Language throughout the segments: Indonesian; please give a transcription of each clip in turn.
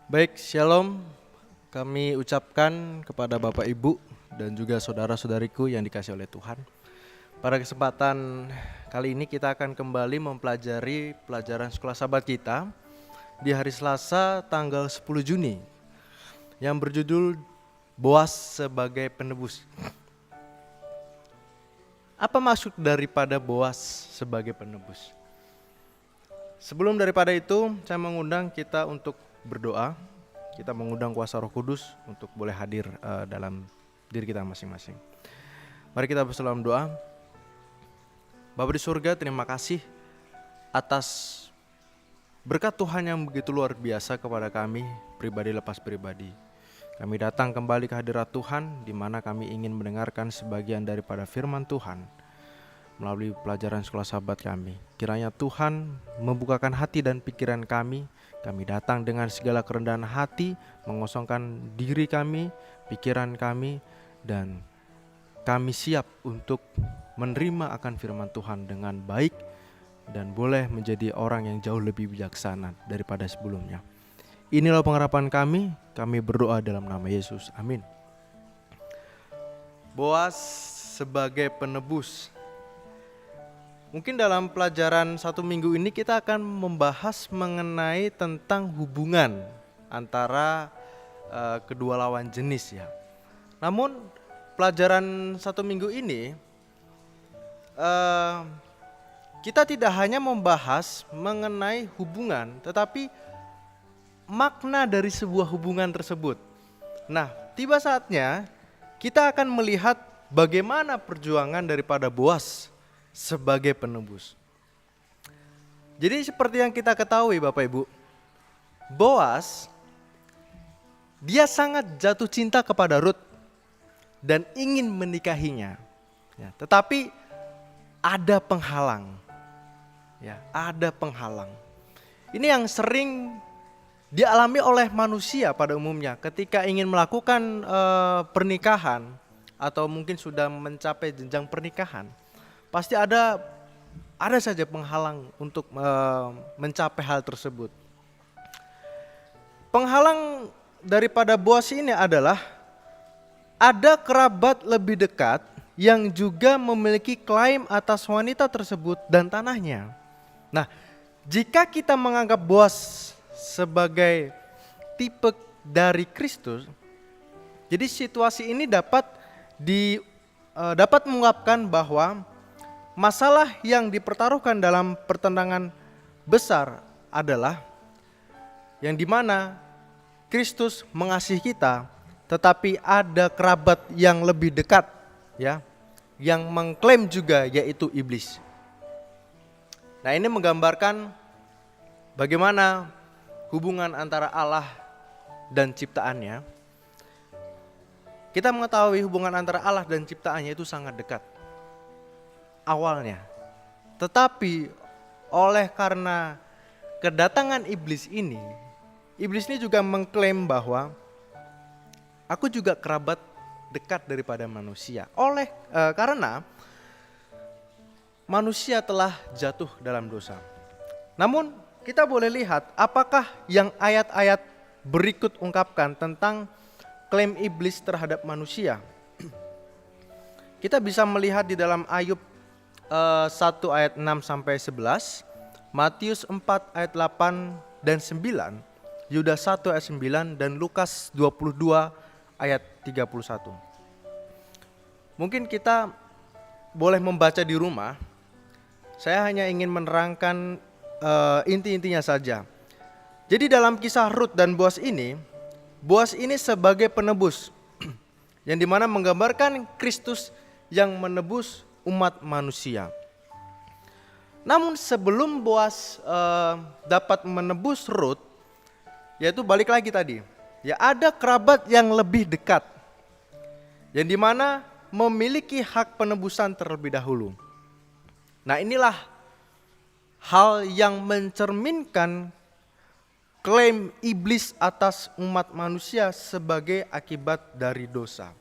Baik, shalom. Kami ucapkan kepada Bapak Ibu dan juga saudara-saudariku yang dikasihi oleh Tuhan. Pada kesempatan kali ini kita akan kembali mempelajari pelajaran sekolah sahabat kita di hari Selasa tanggal 10 Juni yang berjudul Boas sebagai penebus. Apa maksud daripada Boas sebagai penebus? Sebelum daripada itu, saya mengundang kita untuk berdoa. Kita mengundang kuasa Roh Kudus untuk boleh hadir dalam diri kita masing-masing. Mari kita bersama doa. Bapa di surga, terima kasih atas berkat Tuhan yang begitu luar biasa kepada kami, pribadi lepas pribadi. Kami datang kembali ke hadirat Tuhan, di mana kami ingin mendengarkan sebagian daripada firman Tuhan melalui pelajaran sekolah sahabat kami. Kiranya Tuhan membukakan hati dan pikiran kami. Kami datang dengan segala kerendahan hati, mengosongkan diri kami, pikiran kami, dan kami siap untuk menerima akan firman Tuhan dengan baik dan boleh menjadi orang yang jauh lebih bijaksana daripada sebelumnya. Inilah pengharapan kami berdoa dalam nama Yesus. Amin. Boas sebagai penebus. Mungkin dalam pelajaran 1 minggu ini kita akan membahas mengenai tentang hubungan antara kedua lawan jenis ya. Namun pelajaran 1 minggu ini kita tidak hanya membahas mengenai hubungan, tetapi makna dari sebuah hubungan tersebut. Nah, tiba saatnya kita akan melihat bagaimana perjuangan daripada Boas sebagai penebus. Jadi seperti yang kita ketahui Bapak Ibu, Boas dia sangat jatuh cinta kepada Rut dan ingin menikahinya. Ya, tetapi ada penghalang. Ya, ada penghalang. Ini yang sering dialami oleh manusia pada umumnya ketika ingin melakukan pernikahan atau mungkin sudah mencapai jenjang pernikahan. Pasti ada saja penghalang untuk mencapai hal tersebut. Penghalang daripada Boas ini adalah ada kerabat lebih dekat yang juga memiliki klaim atas wanita tersebut dan tanahnya. Nah, jika kita menganggap Boas sebagai tipe dari Kristus, jadi situasi ini dapat mengungkapkan bahwa masalah yang dipertaruhkan dalam pertentangan besar adalah yang dimana Kristus mengasihi kita, tetapi ada kerabat yang lebih dekat, ya, yang mengklaim juga, yaitu iblis. Nah, ini menggambarkan bagaimana hubungan antara Allah dan ciptaannya. Kita mengetahui hubungan antara Allah dan ciptaannya itu sangat dekat awalnya. Tetapi oleh karena kedatangan iblis ini juga mengklaim bahwa aku juga kerabat dekat daripada manusia. Karena manusia telah jatuh dalam dosa. Namun kita boleh lihat apakah yang ayat-ayat berikut ungkapkan tentang klaim iblis terhadap manusia. Kita bisa melihat di dalam Ayub 1 ayat 6 sampai 11, Matius 4 ayat 8 dan 9, Yudas 1 ayat 9 dan Lukas 22 ayat 31. Mungkin kita boleh membaca di rumah. Saya hanya ingin menerangkan inti-intinya saja. Jadi dalam kisah Rut dan Boas ini sebagai penebus yang dimana menggambarkan Kristus yang menebus umat manusia. Namun sebelum Boas dapat menebus Rut, yaitu balik lagi tadi, ya ada kerabat yang lebih dekat, yang dimana memiliki hak penebusan terlebih dahulu. Nah, inilah hal yang mencerminkan klaim iblis atas umat manusia sebagai akibat dari dosa.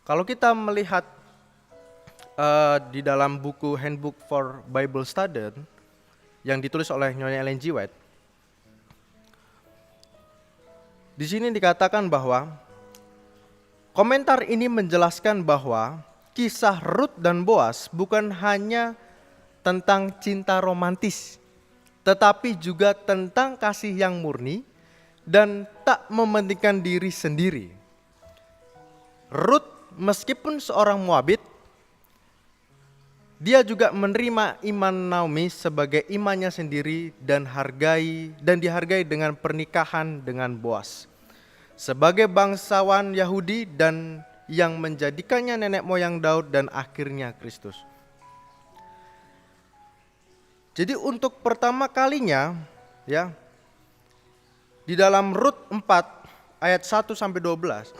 Kalau kita melihat di dalam buku Handbook for Bible Student yang ditulis oleh Nyonya Ellen G. White, Di sini dikatakan bahwa komentar ini menjelaskan bahwa kisah Rut dan Boas bukan hanya tentang cinta romantis, tetapi juga tentang kasih yang murni dan tak mementingkan diri sendiri. Rut meskipun seorang Moabit, dia juga menerima iman Naomi sebagai imannya sendiri dan dihargai dengan pernikahan dengan Boas sebagai bangsawan Yahudi dan yang menjadikannya nenek moyang Daud dan akhirnya Kristus. Jadi untuk pertama kalinya ya, di dalam Rut 4 ayat 1 sampai 12,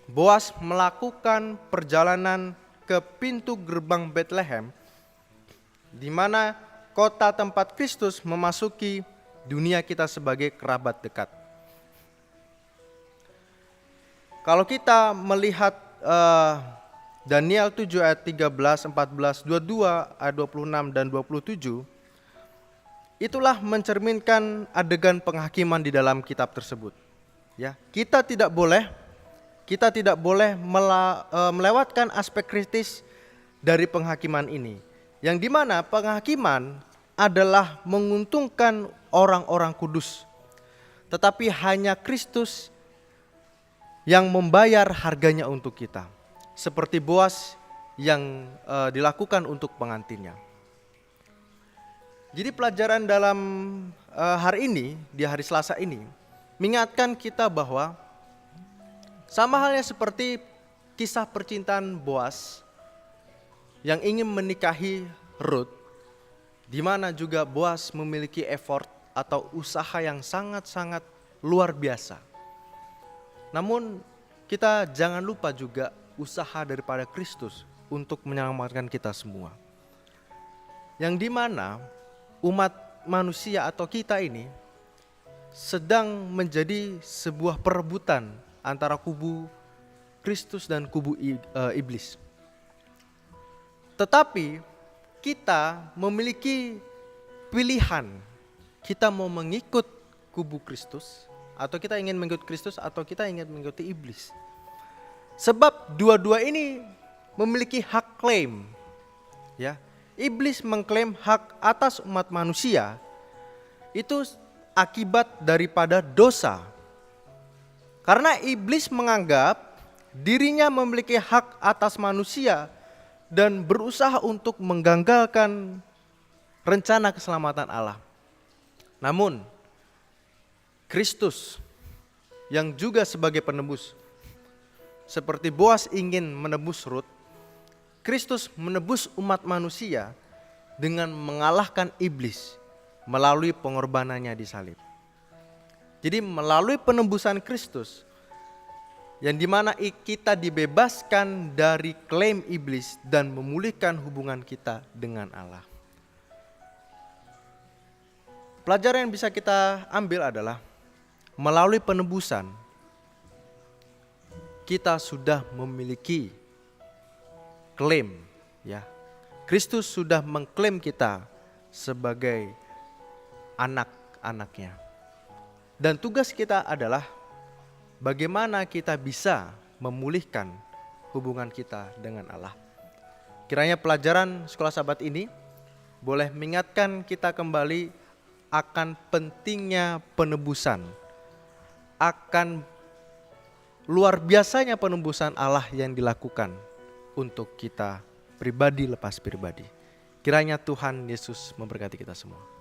Boas melakukan perjalanan ke pintu gerbang Betlehem, di mana kota tempat Kristus memasuki dunia kita sebagai kerabat dekat. Kalau kita melihat Daniel 7 ayat 13, 14, 22 ayat 26 dan 27, itulah mencerminkan adegan penghakiman di dalam kitab tersebut. Ya, kita tidak boleh melewatkan aspek kritis dari penghakiman ini, yang dimana penghakiman adalah menguntungkan orang-orang kudus, tetapi hanya Kristus yang membayar harganya untuk kita, seperti Boas yang dilakukan untuk pengantinnya. Jadi pelajaran dalam hari ini, di hari Selasa ini, mengingatkan kita bahwa sama halnya seperti kisah percintaan Boas yang ingin menikahi Rut, di mana juga Boas memiliki effort atau usaha yang sangat-sangat luar biasa. Namun kita jangan lupa juga usaha daripada Kristus untuk menyelamatkan kita semua. Yang dimana umat manusia atau kita ini sedang menjadi sebuah perebutan antara kubu Kristus dan kubu iblis. Tetapi kita memiliki pilihan, kita mau mengikut kubu Kristus, atau kita ingin mengikut Kristus, atau kita ingin mengikuti iblis. Sebab dua-dua ini memiliki hak klaim. Ya, iblis mengklaim hak atas umat manusia. Itu akibat daripada dosa. Karena iblis menganggap dirinya memiliki hak atas manusia dan berusaha untuk mengganggalkan rencana keselamatan Allah. Namun Kristus yang juga sebagai penebus, seperti Boas ingin menebus Rut, Kristus menebus umat manusia dengan mengalahkan iblis melalui pengorbanannya di salib. Jadi melalui penebusan Kristus, yang dimana kita dibebaskan dari klaim iblis dan memulihkan hubungan kita dengan Allah. Pelajaran yang bisa kita ambil adalah melalui penebusan kita sudah memiliki klaim, ya. Kristus sudah mengklaim kita sebagai anak-anaknya. Dan tugas kita adalah bagaimana kita bisa memulihkan hubungan kita dengan Allah. Kiranya pelajaran Sekolah Sabat ini boleh mengingatkan kita kembali akan pentingnya penebusan, akan luar biasanya penebusan Allah yang dilakukan untuk kita pribadi lepas pribadi. Kiranya Tuhan Yesus memberkati kita semua.